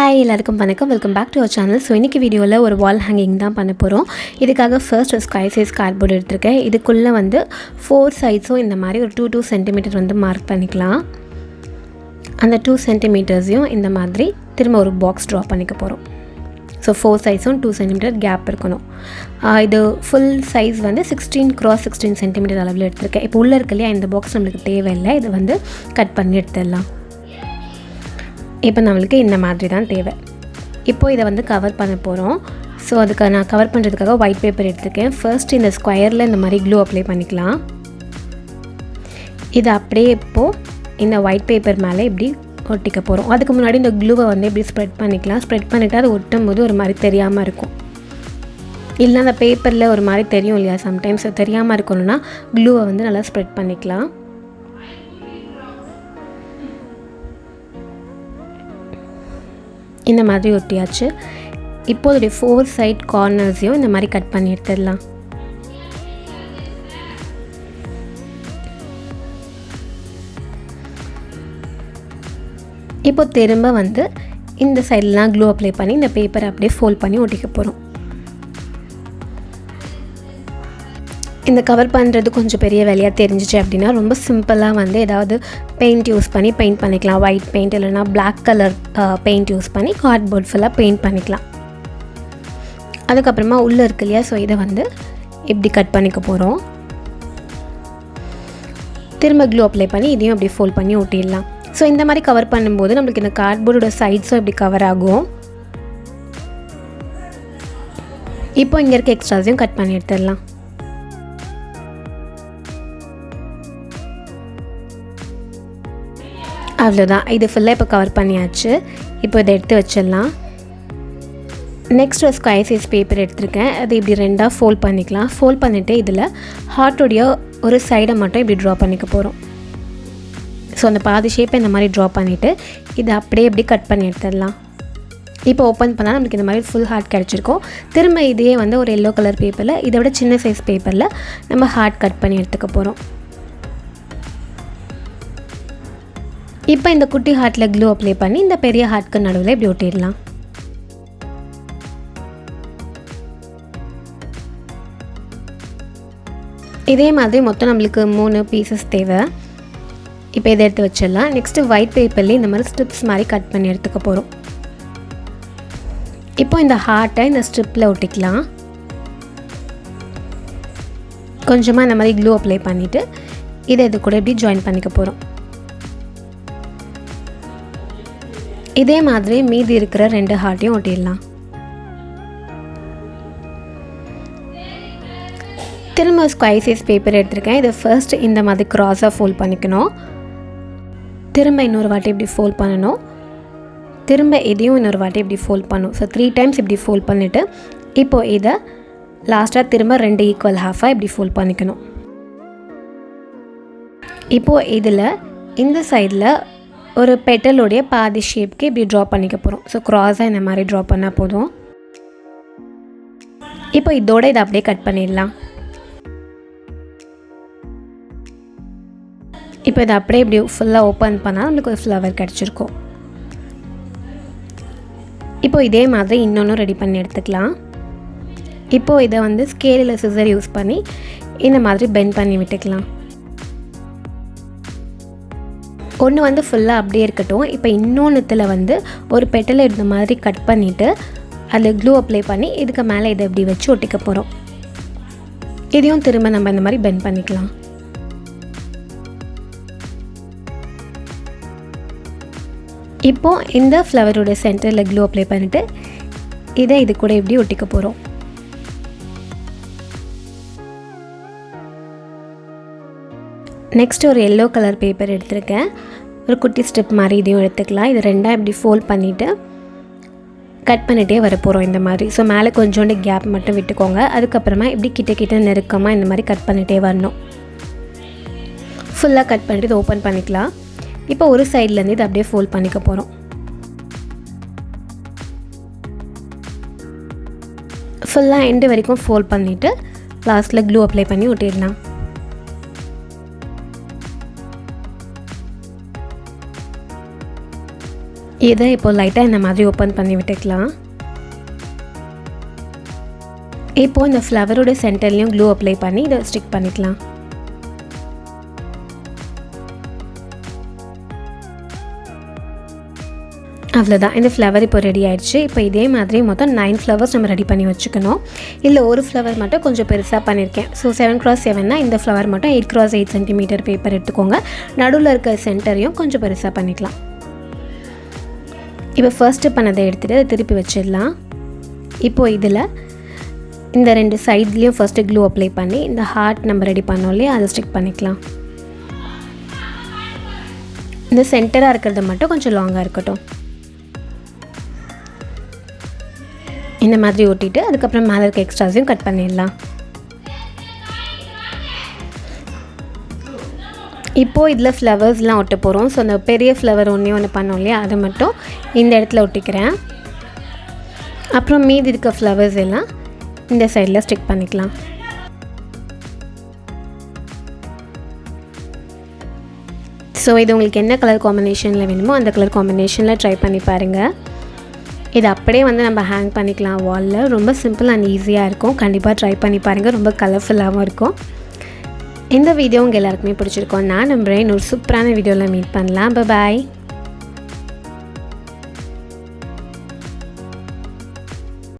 Hi எல்லாருக்கும் வணக்கம், welcome back to our channel. So இன்றைக்கி வீடியோவில் ஒரு வால் ஹேங்கிங் தான் பண்ண போகிறோம். இதுக்காக ஃபர்ஸ்ட் ஒரு ஸ்கொயர் சைஸ் கார்ட்போர்டு எடுத்திருக்கேன். இதுக்குள்ளே வந்து 4 சைட்ஸும் இந்த மாதிரி ஒரு 2 சென்டிமீட்டர் வந்து மார்க் பண்ணிக்கலாம். அந்த 2 சென்டிமீட்டர்ஸையும் இந்த மாதிரி திரும்ப ஒரு பாக்ஸ் ட்ரா பண்ணிக்க போகிறோம். ஸோ 4 சைஸும் 2 சென்டிமீட்டர் கேப் இருக்கணும். இது ஃபுல் சைஸ் வந்து 16x16 சென்டிமீட்டர் அளவில் எடுத்திருக்கேன். இப்போ உள்ளே இருக்கு இல்லையா, இந்த பாக்ஸ் நம்மளுக்கு தேவையில்லை. இதை வந்து கட் பண்ணி எடுத்துடலாம். இப்போ நம்மளுக்கு இந்த மாதிரி தான் தேவை. இப்போது இதை வந்து கவர் பண்ண போகிறோம். ஸோ அதுக்கு நான் கவர் பண்ணுறதுக்காக ஒயிட் பேப்பர் எடுத்துருக்கேன். ஃபர்ஸ்ட் இந்த ஸ்கொயரில் இந்த மாதிரி க்ளூ அப்ளை பண்ணிக்கலாம். இதை அப்படியே இப்போது இந்த ஒயிட் பேப்பர் மேலே இப்படி ஒட்டிக்க போகிறோம். அதுக்கு முன்னாடி இந்த க்ளூவை வந்து இப்படி ஸ்ப்ரெட் பண்ணிக்கலாம். ஸ்ப்ரெட் பண்ணிவிட்டு அது ஒட்டும் போது ஒரு மாதிரி தெரியாமல் இருக்கும். இல்லை அந்த பேப்பரில் ஒரு மாதிரி தெரியும் இல்லையா, சம்டைம்ஸ் தெரியாமல் இருக்கணும்னா க்ளூவை வந்து நல்லா ஸ்ப்ரெட் பண்ணிக்கலாம். இந்த மாதிரி ஒட்டியாச்சு. இப்போது 4 சைட் கார்னர்ஸையும் இந்த மாதிரி கட் பண்ணி எடுத்துடலாம். இப்போ திரும்ப வந்து இந்த சைட்லாம் க்ளூ அப்ளை பண்ணி இந்த பேப்பரை அப்படியே ஃபோல்ட் பண்ணி ஒட்டிக்க போகிறோம். இந்த கவர் பண்ணுறது கொஞ்சம் பெரிய வேலையாக தெரிஞ்சிச்சு அப்படின்னா ரொம்ப சிம்பிளாக வந்து ஏதாவது பெயிண்ட் யூஸ் பண்ணி பெயிண்ட் பண்ணிக்கலாம். ஒயிட் பெயிண்ட் இல்லைனா பிளாக் கலர் பெயிண்ட் யூஸ் பண்ணி கார்ட்போர்ட் ஃபுல்லாக பெயிண்ட் பண்ணிக்கலாம். அதுக்கப்புறமா உள்ளே இருக்கு இல்லையா, ஸோ இதை வந்து இப்படி கட் பண்ணிக்க போகிறோம். திரும்ப க்ளூ அப்ளை பண்ணி இதையும் அப்படி ஃபோல்ட் பண்ணி ஒட்டிடலாம். ஸோ இந்த மாதிரி கவர் பண்ணும்போது நம்மளுக்கு இந்த கார்ட்போர்டோட சைட்ஸும் இப்படி கவர் ஆகும். இப்போ இங்கே இருக்க எக்ஸ்ட்ராஸையும் கட் பண்ணி எடுத்துடலாம். அவ்வளோதான், இது ஃபுல்லாக இப்போ கவர் பண்ணியாச்சு. இப்போ இதை எடுத்து வச்சிடலாம். நெக்ஸ்ட் ஒரு ஸ்கொயர் சைஸ் பேப்பர் எடுத்திருக்கேன். அதை இப்படி 2ஆக ஃபோல்ட் பண்ணிக்கலாம். ஃபோல்ட் பண்ணிவிட்டு இதில் ஹார்ட்டோடைய ஒரு சைடை மட்டும் இப்படி ட்ரா பண்ணிக்க போகிறோம். ஸோ அந்த பாதி ஷேப்பை இந்த மாதிரி ட்ரா பண்ணிவிட்டு இதை அப்படியே இப்படி கட் பண்ணி எடுத்துடலாம். இப்போ ஓப்பன் பண்ணால் நம்மளுக்கு இந்த மாதிரி ஃபுல் ஹார்ட் கிடச்சிருக்கும். திரும்ப இதையே வந்து ஒரு எல்லோ கலர் பேப்பரில், இதை விட சின்ன சைஸ் பேப்பரில் நம்ம ஹார்ட் கட் பண்ணி எடுத்துக்க போகிறோம். இப்போ இந்த குட்டி ஹார்ட்டில் க்ளூ அப்ளை பண்ணி இந்த பெரிய ஹார்ட்க்கு நடுவில் இப்படி ஒட்டிடலாம். இதே மாதிரி மொத்தம் நம்மளுக்கு 3 பீசஸ் தேவை. இப்போ இதை எடுத்து வச்சிடலாம். நெக்ஸ்ட்டு ஒயிட் பேப்பர்லேயே இந்த மாதிரி ஸ்ட்ரிப்ஸ் மாதிரி கட் பண்ணி எடுத்துக்க போகிறோம். இப்போ இந்த ஹார்ட்டை இந்த ஸ்ட்ரிப்பில் ஒட்டிக்கலாம். கொஞ்சமாக இந்த மாதிரி க்ளூ அப்ளை பண்ணிவிட்டு இதை இது கூட இப்படி ஜாயின் பண்ணிக்க போகிறோம். இதே மாதிரி மீதி இருக்கிற 2 ஹார்ட்டையும் ஒட்டிடலாம். திரும்ப ஸ்கொயர் சைஸ் பேப்பர் எடுத்திருக்கேன். இதை ஃபர்ஸ்ட் இந்த மாதிரி க்ராஸாக ஃபோல்ட் பண்ணிக்கணும். திரும்ப இன்னொரு வாட்டி இப்படி ஃபோல்ட் பண்ணணும். திரும்ப இதையும் இன்னொரு வாட்டி இப்படி ஃபோல்ட் பண்ணணும். ஸோ 3 டைம்ஸ் இப்படி ஃபோல்ட் பண்ணிவிட்டு இப்போது இதை லாஸ்ட்டாக திரும்ப 2 ஈக்குவல் ஹாஃபாக இப்படி ஃபோல்ட் பண்ணிக்கணும். இப்போது இதில் இந்த சைடில் ஒரு பெட்டலோடைய பாதி ஷேப்க்கு இப்படி ட்ரா பண்ணிக்க போகிறோம். ஸோ க்ராஸாக இந்த மாதிரி ட்ரா பண்ணால் போதும். இப்போ இதோட இதை அப்படியே கட் பண்ணிடலாம். இப்போ இதை அப்படியே இப்படி ஃபுல்லாக ஓப்பன் பண்ணால் நம்மளுக்கு ஒரு ஃப்ளவர் கிடச்சிருக்கும். இப்போ இதே மாதிரி இன்னொன்று ரெடி பண்ணி எடுத்துக்கலாம். இப்போது இதை வந்து ஸ்கேலில் சிசர் யூஸ் பண்ணி இந்த மாதிரி பெண்ட் பண்ணி விட்டுக்கலாம். ஒன்று வந்து ஃபுல்லாக அப்படியே இருக்கட்டும். இப்போ இன்னொன்றுத்தில் வந்து ஒரு பெட்டலை இந்த மாதிரி கட் பண்ணிவிட்டு அதில் க்ளூ அப்ளை பண்ணி இதுக்கு மேலே இதை இப்படி வச்சு ஒட்டிக்க போகிறோம். இதையும் திரும்ப நம்ம இந்த மாதிரி பெண்ட் பண்ணிக்கலாம். இப்போது இந்த ஃப்ளவரோட சென்டரில் க்ளூ அப்ளை பண்ணிவிட்டு இதை இது கூட இப்படி ஒட்டிக்க போகிறோம். நெக்ஸ்ட் ஒரு எல்லோ கலர் பேப்பர் எடுத்திருக்கேன். ஒரு குட்டி ஸ்ட்ரிப் மாதிரி இதையும் எடுத்துக்கலாம். இது 2ஆக இப்படி ஃபோல்ட் பண்ணிவிட்டு கட் பண்ணிகிட்டே வர போகிறோம் இந்த மாதிரி. ஸோ மேலே கொஞ்சோண்டு கேப் மட்டும் விட்டுக்கோங்க. அதுக்கப்புறமா இப்படி கிட்ட நெருக்கமாக இந்த மாதிரி கட் பண்ணிகிட்டே வரணும். ஃபுல்லாக கட் பண்ணிவிட்டு இதை ஓப்பன் பண்ணிக்கலாம். இப்போ ஒரு சைட்லேருந்து இதை அப்படியே ஃபோல்ட் பண்ணிக்க போகிறோம். ஃபுல்லாக எண்டு வரைக்கும் ஃபோல்ட் பண்ணிவிட்டு லாஸ்ட்டில் க்ளூ அப்ளை பண்ணி ஒட்டிடலாம். இதை இப்போது லைட்டாக இந்த மாதிரி ஓப்பன் பண்ணி விட்டுக்கலாம். இப்போது இந்த ஃப்ளவரோட சென்டர்லேயும் க்ளூ அப்ளை பண்ணி இதை ஸ்டிக் பண்ணிக்கலாம். அவ்வளோதான், இந்த ஃப்ளவர் இப்போ ரெடி ஆகிடுச்சு. இப்போ இதே மாதிரி மொத்தம் 9 ஃப்ளவர்ஸ் நம்ம ரெடி பண்ணி வச்சுக்கணும். இல்லை ஒரு ஃப்ளவர் மட்டும் கொஞ்சம் பெருசாக பண்ணியிருக்கேன். ஸோ 7x7 இந்த ஃப்ளவர் மட்டும் 8x8 சென்டிமீட்டர் பேப்பர் எடுத்துக்கோங்க. நடுவில் இருக்க சென்டரையும் கொஞ்சம் பெருசாக பண்ணிக்கலாம். இப்போ ஃபர்ஸ்ட்டு பண்ணதை எடுத்துகிட்டு அதை திருப்பி வச்சிடலாம். இப்போது இதில் இந்த 2 சைட்லேயும் ஃபஸ்ட்டு க்ளூ அப்ளை பண்ணி இந்த ஹார்ட் நம்ம ரெடி பண்ணோம் இல்லையா, அதை ஸ்டிக் பண்ணிக்கலாம். இந்த சென்டராக இருக்கிறது மட்டும் கொஞ்சம் லாங்காக இருக்கட்டும். இந்த மாதிரி ஒட்டிட்டு அதுக்கப்புறம் மேலே இருக்க எக்ஸ்ட்ராஸையும் கட் பண்ணிடலாம். இப்போது இதில் ஃப்ளவர்ஸ்லாம் ஒட்ட போகிறோம். ஸோ அந்த பெரிய ஃப்ளவர் ஒன்று பண்ணோம் இல்லையா, அதை மட்டும் இந்த இடத்துல ஒட்டிக்கிறேன். அப்புறம் மீதி இருக்க ஃப்ளவர்ஸ் எல்லாம் இந்த சைடில் ஸ்டிக் பண்ணிக்கலாம். ஸோ இது உங்களுக்கு என்ன கலர் காம்பினேஷனில் வேணுமோ அந்த கலர் காம்பினேஷனில் ட்ரை பண்ணி பாருங்கள். இது அப்படியே வந்து நம்ம ஹேங் பண்ணிக்கலாம் வாலில். ரொம்ப சிம்பிள் அண்ட் ஈஸியாக இருக்கும். கண்டிப்பாக ட்ரை பண்ணி பாருங்கள். ரொம்ப கலர்ஃபுல்லாகவும் இருக்கும். இந்த வீடியோ உங்கள் எல்லாருக்குமே பிடிச்சிருக்கோம் நான் நம்புகிறேன். ஒரு சூப்பரான வீடியோவில் மீட் பண்ணலாம். பாய்.